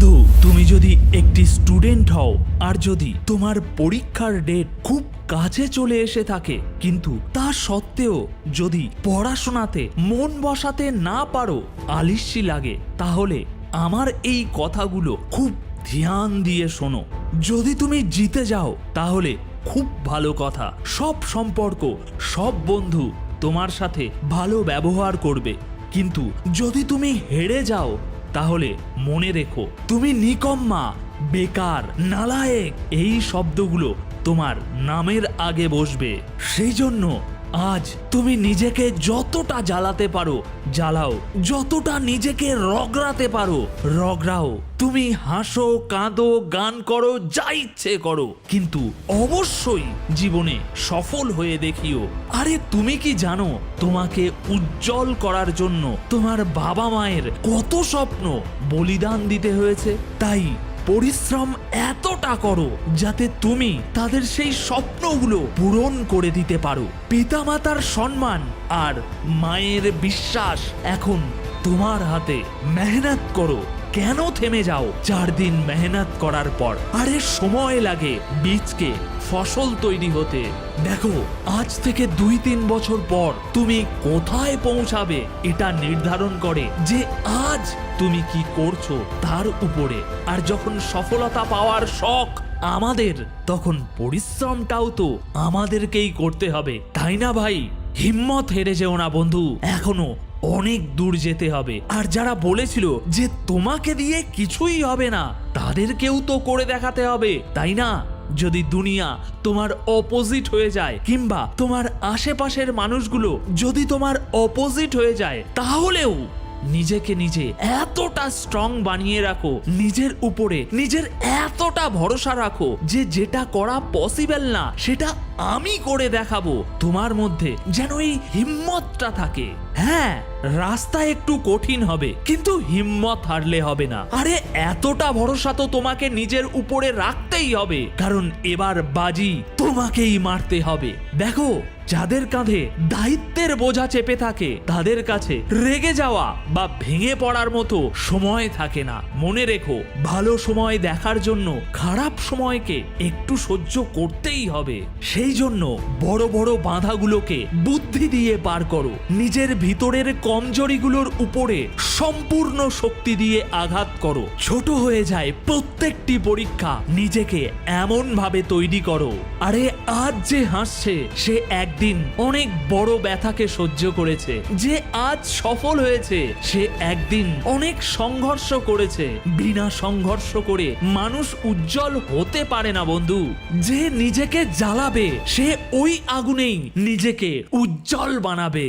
বন্ধু, তুমি যদি একটি স্টুডেন্ট হও আর যদি তোমার পরীক্ষার ডেট খুব কাছে চলে এসে থাকে, কিন্তু তা সত্ত্বেও যদি পড়াশোনাতে মন বসাতে না পারো, আলিস্যি লাগে, তাহলে আমার এই কথাগুলো খুব ধ্যান দিয়ে শোনো। যদি তুমি জিতে যাও তাহলে খুব ভালো কথা, সব সম্পর্ক, সব বন্ধু তোমার সাথে ভালো ব্যবহার করবে। কিন্তু যদি তুমি হেরে যাও তাহলে মনে রেখো, তুমি নিকম্মা, বেকার, নালায়েক এই শব্দগুলো তোমার নামের আগে বসবে। সেই জন্য আজ তুমি নিজেকে যতটা জ্বালাতে পারো জ্বালাও, যতটা নিজেকে রগড়াতে পারো রগড়াও। তুমি হাসো, কাঁদো, গান করো, যা ইচ্ছে করো, কিন্তু অবশ্যই জীবনে সফল হয়ে দেখিও। আরে তুমি কি জানো, তোমাকে উজ্জ্বল করার জন্য তোমার বাবা মায়ের কত স্বপ্ন বলিদান দিতে হয়েছে? তাই পরিশ্রম এতটা করো যাতে তুমি তাদের সেই স্বপ্নগুলো পূরণ করে দিতে পারো। পিতামাতার সম্মান আর মায়ের বিশ্বাস এখন তোমার হাতে। মেহনত করো, কেন থেমে যাও 4 দিন মেহনত করার পর? আরে সময় লাগে বীজকে ফসল তৈরি হতে। দেখো, আজ থেকে 2-3 বছর পর তুমি কোথায় পৌঁছাবে এটা নির্ধারণ করে যে আজ তুমি কি করছো তার উপরে। আর যখন সফলতা পাওয়ার শখ আমাদের, তখন পরিশ্রমটাও তো আমাদেরকেই করতে হবে, তাই না ভাই? হিম্মত হেরে যেও না বন্ধু, এখনো অনেক দূর যেতে হবে। আর যারা বলেছিল যে তোমাকে দিয়ে কিছুই হবে না, তাদেরকেও তো করে দেখাতে হবে, তাই না? যদি দুনিয়া তোমার অপোজিট হয়ে যায়, কিংবা তোমার আশেপাশের মানুষগুলো যদি তোমার অপোজিট হয়ে যায়, তাহলেও নিজেকে নিজে এতটা স্ট্রং বানিয়ে রাখো, নিজের উপরে নিজের এতটা ভরসা রাখো যে যেটা করা পসিবল না সেটা আমি করে দেখাবো। তোমার মধ্যে যেন এই হিম্মতটা থাকে। হ্যাঁ, রাস্তা একটু কঠিন হবে, কিন্তু হিম্মত হারলে হবে না। আরে এতটা ভরসা তো তোমাকে নিজের উপরে রাখতেই হবে, কারণ এবার বাজি তোমাকেই মারতে হবে। দেখো, যাদের কাঁধে দায়িত্বের বোঝা চেপে থাকে তাদের কাছে রেগে যাওয়া বা ভেঙে পড়ার মতো সময় থাকে না। মনে রেখো, ভালো সময় দেখার জন্য খারাপ সময়কে একটু সহ্য করতেই হবে। সেই জন্য বড় বড় বাধাগুলোকে বুদ্ধি দিয়ে পার করো। নিজের ভিতরের কমজোরিগুলোর উপরে সম্পূর্ণ শক্তি দিয়ে আঘাত করো। ছোট হয়ে যায় প্রত্যেকটি পরীক্ষা, নিজেকে এমন ভাবে তৈরি করো। আরে আজ যে হাসছে সে একদিন অনেক বড় ব্যথাকে সহ্য করেছে। যে আজ সফল হয়েছে সে একদিন অনেক সংঘর্ষ করেছে। বিনা সংঘর্ষ করে মানুষ উজ্জ্বল হতে পারে না বন্ধু। যে নিজেকে জ্বালাবে সে ওই আগুনেই নিজেকে উজ্জ্বল বানাবে।